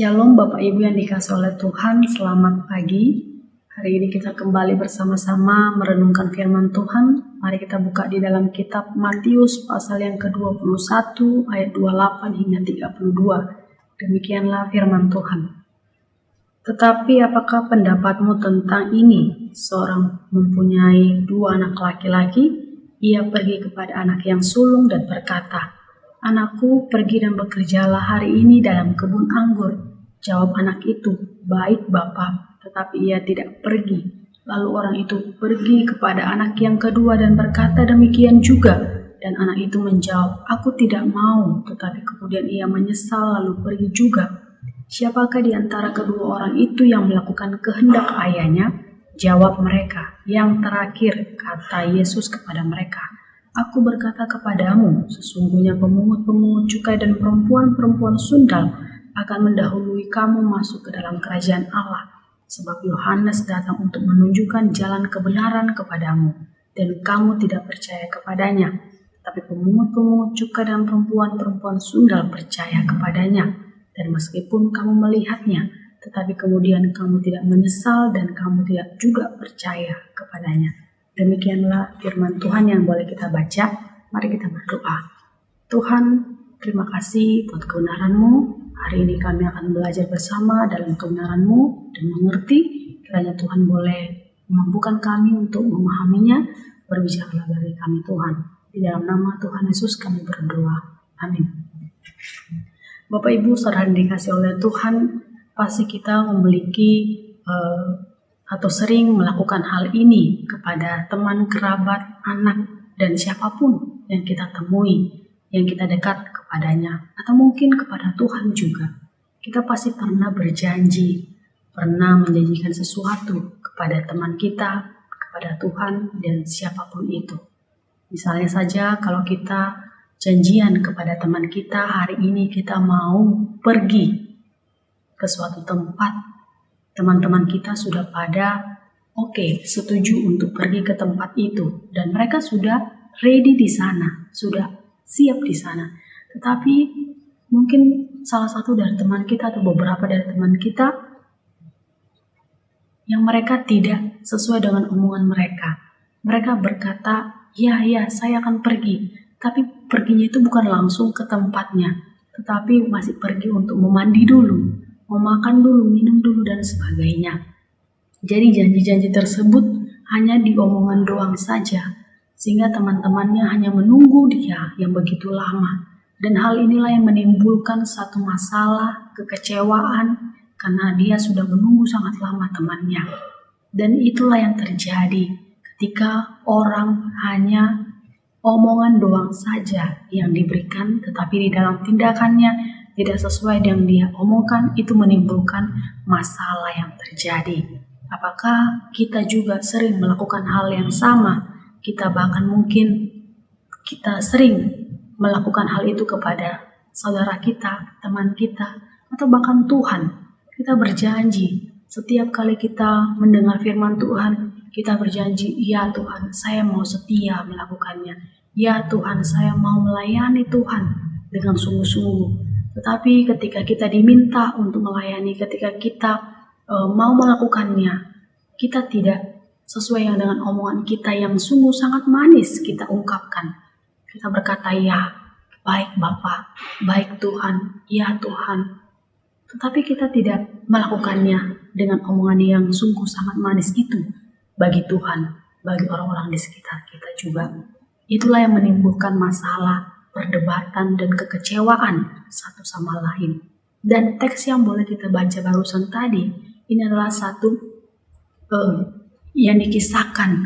Shalom Bapak Ibu yang dikasihi oleh Tuhan, selamat pagi. Hari ini kita kembali bersama-sama merenungkan firman Tuhan. Mari kita buka di dalam kitab Matius pasal yang ke-21 ayat 28 hingga 32. Demikianlah firman Tuhan. Tetapi apakah pendapatmu tentang ini? Seorang mempunyai 2 anak laki-laki, ia pergi kepada anak yang sulung dan berkata, "Anakku, pergi dan bekerjalah hari ini dalam kebun anggur." Jawab anak itu, "Baik, Bapa," tetapi ia tidak pergi. Lalu orang itu pergi kepada anak yang kedua dan berkata demikian juga. Dan anak itu menjawab, "Aku tidak mau," tetapi kemudian ia menyesal lalu pergi juga. Siapakah di antara kedua orang itu yang melakukan kehendak ayahnya? Jawab mereka. Yang terakhir, kata Yesus kepada mereka, "Aku berkata kepadamu, sesungguhnya pemungut-pemungut cukai dan perempuan-perempuan sundal akan mendahului kamu masuk ke dalam kerajaan Allah. Sebab Yohanes datang untuk menunjukkan jalan kebenaran kepadamu, dan kamu tidak percaya kepadanya. Tapi pemungut-pemungut cukai dan perempuan-perempuan sundal percaya kepadanya. Dan meskipun kamu melihatnya, tetapi kemudian kamu tidak menyesal dan kamu tidak juga percaya kepadanya." Demikianlah firman Tuhan yang boleh kita baca. Mari kita berdoa. Tuhan, terima kasih buat kebenaran-Mu. Hari ini kami akan belajar bersama dalam kebenaran-Mu dan mengerti. Kiranya Tuhan boleh memampukan kami untuk memahaminya. Berbicaralah bagi kami Tuhan. Di dalam nama Tuhan Yesus kami berdoa. Amin. Bapak Ibu saudara dikasih oleh Tuhan, pasti kita memiliki atau sering melakukan hal ini kepada teman, kerabat, anak, dan siapapun yang kita temui, yang kita dekat kepadanya, atau mungkin kepada Tuhan juga. Kita pasti pernah berjanji, pernah menjanjikan sesuatu kepada teman kita, kepada Tuhan, dan siapapun itu. Misalnya saja kalau kita janjian kepada teman kita, hari ini kita mau pergi ke suatu tempat. Teman-teman kita sudah pada setuju untuk pergi ke tempat itu, dan mereka sudah ready di sana, sudah siap di sana. Tetapi mungkin salah satu dari teman kita atau beberapa dari teman kita yang mereka tidak sesuai dengan omongan mereka. Mereka berkata, ya saya akan pergi. Tapi perginya itu bukan langsung ke tempatnya, tetapi masih pergi untuk memandi dulu, mau makan dulu, minum dulu, dan sebagainya. Jadi janji-janji tersebut hanya di omongan doang saja, sehingga teman-temannya hanya menunggu dia yang begitu lama. Dan hal inilah yang menimbulkan satu masalah, kekecewaan, karena dia sudah menunggu sangat lama temannya. Dan itulah yang terjadi ketika orang hanya omongan doang saja yang diberikan, tetapi di dalam tindakannya tidak sesuai dengan dia omongkan, itu menimbulkan masalah yang terjadi. Apakah kita juga sering melakukan hal yang sama? Kita bahkan mungkin kita sering melakukan hal itu kepada saudara kita, teman kita, atau bahkan Tuhan. Kita berjanji, setiap kali kita mendengar firman Tuhan, kita berjanji, "Ya Tuhan, saya mau setia melakukannya. Ya Tuhan, saya mau melayani Tuhan dengan sungguh-sungguh." Tetapi ketika kita diminta untuk melayani, ketika kita mau melakukannya, kita tidak sesuai dengan omongan kita yang sungguh sangat manis kita ungkapkan. Kita berkata, "Ya, baik Bapa, baik Tuhan, ya Tuhan." Tetapi kita tidak melakukannya dengan omongan yang sungguh sangat manis itu bagi Tuhan, bagi orang-orang di sekitar kita juga. Itulah yang menimbulkan masalah, perdebatan, dan kekecewaan satu sama lain. Dan teks yang boleh kita baca barusan tadi, ini adalah satu yang dikisahkan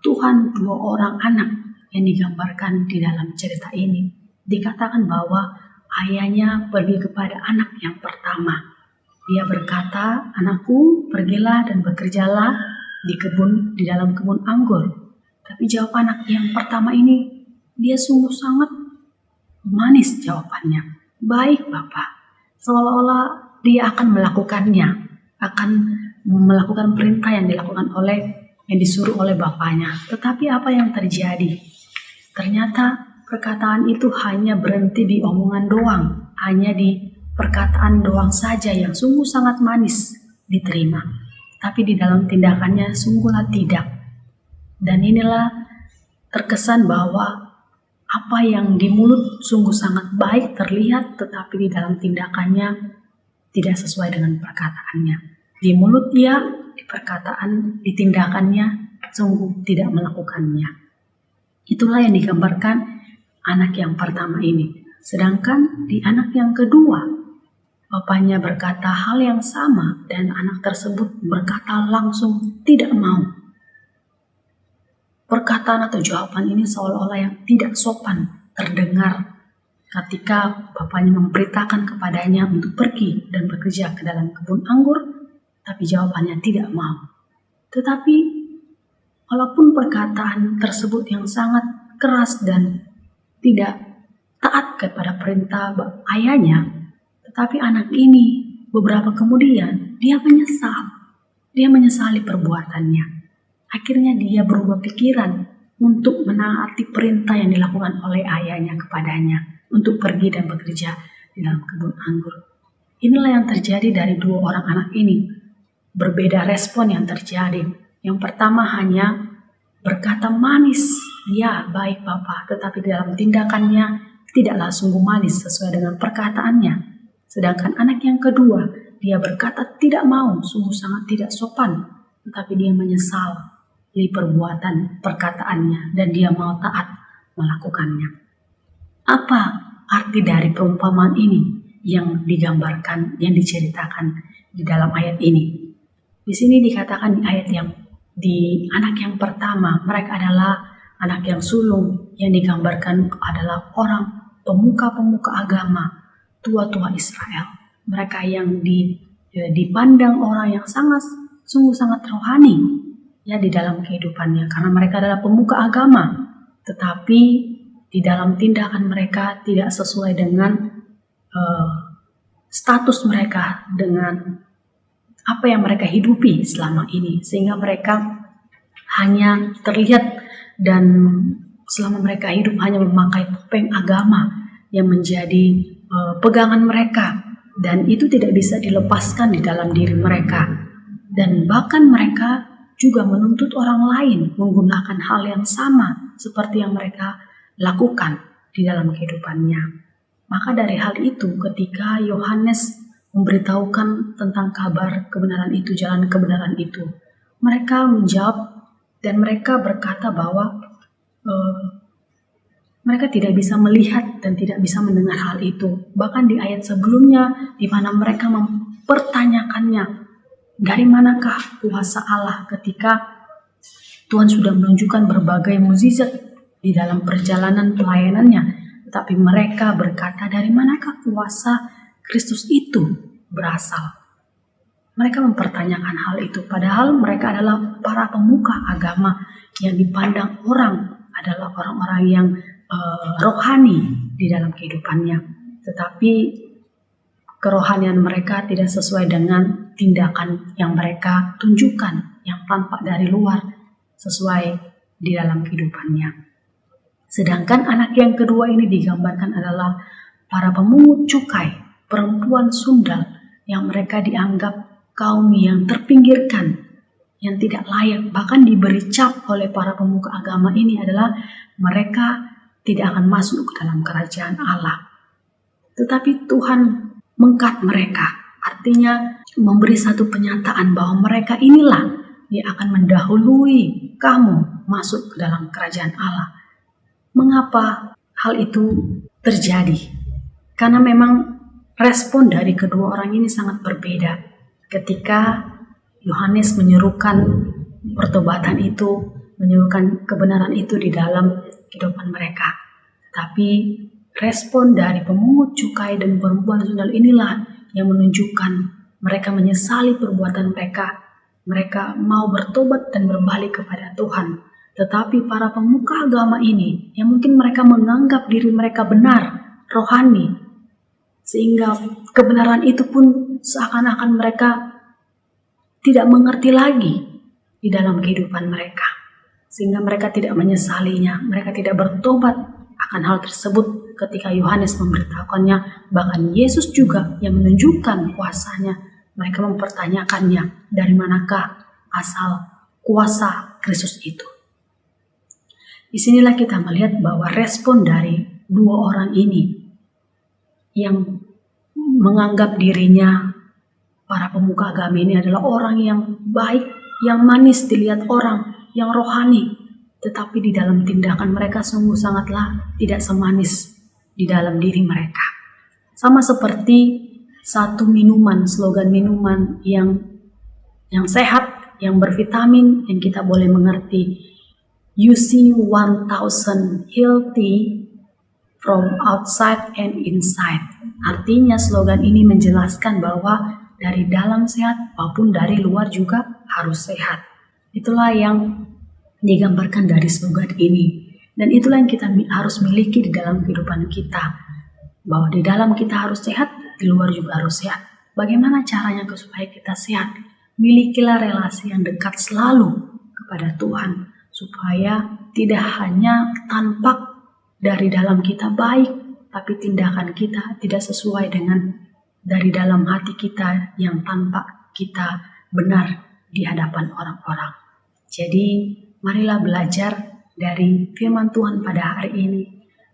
Tuhan 2 orang anak yang digambarkan di dalam cerita ini. Dikatakan bahwa ayahnya pergi kepada anak yang pertama. Dia berkata, "Anakku, pergilah dan bekerjalah di dalam kebun anggur." Tapi jawab anak yang pertama ini, dia sungguh sangat manis jawabannya. "Baik Bapak." Seolah-olah dia akan melakukannya, akan melakukan perintah yang disuruh oleh bapaknya. Tetapi apa yang terjadi? Ternyata perkataan itu hanya berhenti di omongan doang, hanya di perkataan doang saja yang sungguh sangat manis diterima, tapi di dalam tindakannya sungguhlah tidak. Dan inilah terkesan bahwa apa yang di mulut sungguh sangat baik terlihat, tetapi di dalam tindakannya tidak sesuai dengan perkataannya. Di mulut dia, di perkataan, di tindakannya sungguh tidak melakukannya. Itulah yang digambarkan anak yang pertama ini. Sedangkan di anak yang kedua, bapaknya berkata hal yang sama dan anak tersebut berkata langsung tidak mau. Perkataan atau jawaban ini seolah-olah yang tidak sopan terdengar ketika bapaknya memberitakan kepadanya untuk pergi dan bekerja ke dalam kebun anggur, tapi jawabannya tidak mau. Tetapi walaupun perkataan tersebut yang sangat keras dan tidak taat kepada perintah ayahnya, tetapi anak ini beberapa kemudian dia menyesal. Dia menyesali perbuatannya. Akhirnya dia berubah pikiran untuk menaati perintah yang dilakukan oleh ayahnya kepadanya untuk pergi dan bekerja di dalam kebun anggur. Inilah yang terjadi dari dua orang anak ini. Berbeda respon yang terjadi. Yang pertama hanya berkata manis, ya baik Bapak, tetapi dalam tindakannya tidaklah sungguh manis sesuai dengan perkataannya. Sedangkan anak yang kedua, dia berkata tidak mau, sungguh sangat tidak sopan, tetapi dia menyesal perbuatan perkataannya dan dia mau taat melakukannya. Apa arti dari perumpamaan ini yang digambarkan, yang diceritakan di dalam ayat ini? Di sini dikatakan di ayat yang di anak yang pertama, mereka adalah anak yang sulung, yang digambarkan adalah orang pemuka-pemuka agama, tua-tua Israel. Mereka yang dipandang orang yang sungguh sangat rohani ya di dalam kehidupannya, karena mereka adalah pemuka agama, tetapi di dalam tindakan mereka tidak sesuai dengan status mereka, dengan apa yang mereka hidupi selama ini, sehingga mereka hanya terlihat dan selama mereka hidup hanya memakai topeng agama yang menjadi pegangan mereka, dan itu tidak bisa dilepaskan di dalam diri mereka, dan bahkan mereka juga menuntut orang lain menggunakan hal yang sama seperti yang mereka lakukan di dalam kehidupannya. Maka dari hal itu, ketika Yohanes memberitahukan tentang kabar kebenaran itu, jalan kebenaran itu, mereka menjawab dan mereka berkata bahwa mereka tidak bisa melihat dan tidak bisa mendengar hal itu. Bahkan di ayat sebelumnya, di mana mereka mempertanyakannya, dari manakah kuasa Allah ketika Tuhan sudah menunjukkan berbagai mukjizat di dalam perjalanan pelayanannya, tetapi mereka berkata, dari manakah kuasa Kristus itu berasal? Mereka mempertanyakan hal itu, padahal mereka adalah para pemuka agama yang dipandang orang adalah orang-orang yang rohani di dalam kehidupannya, tetapi kerohanian mereka tidak sesuai dengan tindakan yang mereka tunjukkan, yang tampak dari luar sesuai di dalam kehidupannya. Sedangkan anak yang kedua ini digambarkan adalah para pemungut cukai, perempuan sundal yang mereka dianggap kaum yang terpinggirkan, yang tidak layak, bahkan diberi cap oleh para pemuka agama ini adalah mereka tidak akan masuk ke dalam kerajaan Allah. Tetapi Tuhan mengkat mereka, artinya memberi satu penyataan bahwa mereka inilah yang akan mendahului kamu masuk ke dalam kerajaan Allah. Mengapa hal itu terjadi? Karena memang respon dari kedua orang ini sangat berbeda. Ketika Yohanes menyerukan pertobatan itu, menyerukan kebenaran itu di dalam kehidupan mereka. Tapi respon dari pemungut cukai dan perempuan sundal inilah yang menunjukkan mereka menyesali perbuatan mereka. Mereka mau bertobat dan berbalik kepada Tuhan. Tetapi para pemuka agama ini, yang mungkin mereka menganggap diri mereka benar, rohani, sehingga kebenaran itu pun seakan-akan mereka tidak mengerti lagi di dalam kehidupan mereka. Sehingga mereka tidak menyesalinya, mereka tidak bertobat akan hal tersebut ketika Yohanes memberitahukannya. Bahkan Yesus juga yang menunjukkan kuasanya. Mereka mempertanyakannya, dari manakah asal kuasa Kristus itu. Disinilah kita melihat bahwa respon dari dua orang ini yang menganggap dirinya para pemuka agama ini adalah orang yang baik, yang manis dilihat orang, yang rohani. Tetapi di dalam tindakan mereka sungguh sangatlah tidak semanis di dalam diri mereka. Sama seperti satu minuman, slogan minuman yang sehat, yang bervitamin, yang kita boleh mengerti. You see 1,000 healthy from outside and inside. Artinya slogan ini menjelaskan bahwa dari dalam sehat maupun dari luar juga harus sehat. Itulah yang digambarkan dari slogan ini. Dan itulah yang kita harus miliki di dalam kehidupan kita. Bahwa di dalam kita harus sehat, di luar juga harus sehat. Bagaimana caranya supaya kita sehat? Milikilah relasi yang dekat selalu kepada Tuhan. Supaya tidak hanya tampak dari dalam kita baik, tapi tindakan kita tidak sesuai dengan dari dalam hati kita yang tampak kita benar di hadapan orang-orang. Jadi marilah belajar dari firman Tuhan pada hari ini,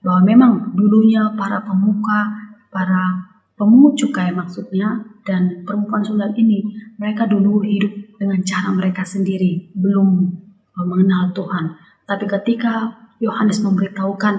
bahwa memang dulunya para pemuka, para pemungut cukai maksudnya, dan perempuan sungai ini, mereka dulu hidup dengan cara mereka sendiri, belum mengenal Tuhan. Tapi ketika Yohanes memberitahukan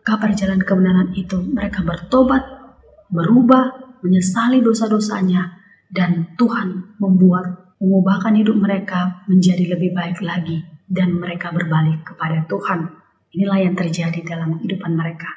kabar jalan kebenaran itu, mereka bertobat, berubah, menyesali dosa-dosanya, dan Tuhan mengubahkan hidup mereka menjadi lebih baik lagi, dan mereka berbalik kepada Tuhan. Inilah yang terjadi dalam kehidupan mereka.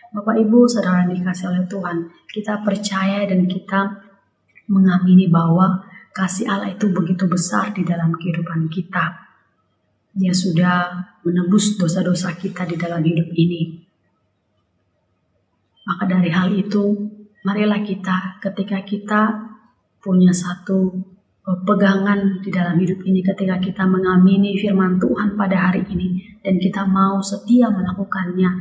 Bapak Ibu Saudara yang dikasihi oleh Tuhan, kita percaya dan kita mengamini bahwa kasih Allah itu begitu besar di dalam kehidupan kita. Dia sudah menebus dosa-dosa kita di dalam hidup ini. Maka dari hal itu, marilah kita ketika kita punya satu pegangan di dalam hidup ini, ketika kita mengamini firman Tuhan pada hari ini, dan kita mau setia melakukannya,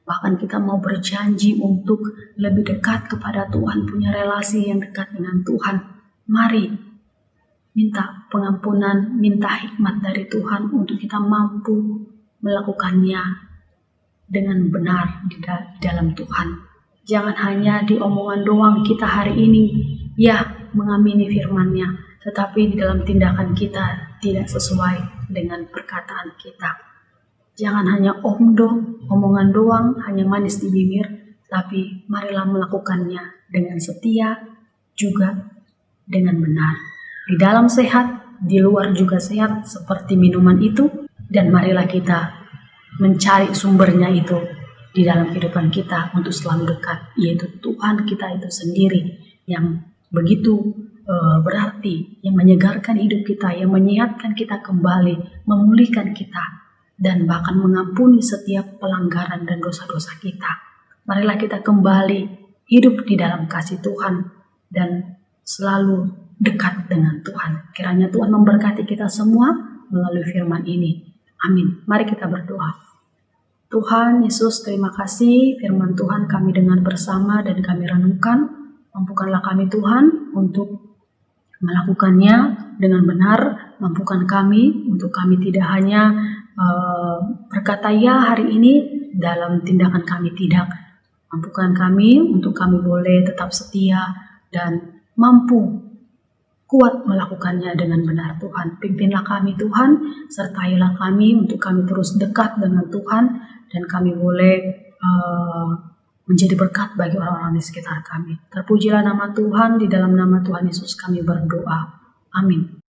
bahkan kita mau berjanji untuk lebih dekat kepada Tuhan, punya relasi yang dekat dengan Tuhan. Mari minta pengampunan, minta hikmat dari Tuhan untuk kita mampu melakukannya dengan benar di dalam Tuhan. Jangan hanya di omongan doang kita hari ini ya mengamini firman-Nya, tetapi di dalam tindakan kita tidak sesuai dengan perkataan kita. Jangan hanya omongan doang, hanya manis di bibir, tapi marilah melakukannya dengan setia juga dengan benar. Di dalam sehat, di luar juga sehat seperti minuman itu, dan marilah kita mencari sumbernya itu di dalam kehidupan kita untuk selalu dekat, yaitu Tuhan kita itu sendiri yang begitu berarti, yang menyegarkan hidup kita, yang menyehatkan kita kembali, memulihkan kita, dan bahkan mengampuni setiap pelanggaran dan dosa-dosa kita. Marilah kita kembali hidup di dalam kasih Tuhan dan selalu dekat dengan Tuhan. Kiranya Tuhan memberkati kita semua melalui firman ini. Amin. Mari kita berdoa. Tuhan Yesus, terima kasih firman Tuhan kami dengar bersama dan kami renungkan. Mampukanlah kami Tuhan untuk melakukannya dengan benar. Mampukan kami untuk kami tidak hanya berkata ya hari ini, dalam tindakan kami tidak. Mampukan kami untuk kami boleh tetap setia dan mampu kuat melakukannya dengan benar Tuhan. Pimpinlah kami Tuhan, sertailah kami untuk kami terus dekat dengan Tuhan, dan kami boleh menjadi berkat bagi orang-orang di sekitar kami. Terpujilah nama Tuhan, di dalam nama Tuhan Yesus kami berdoa. Amin.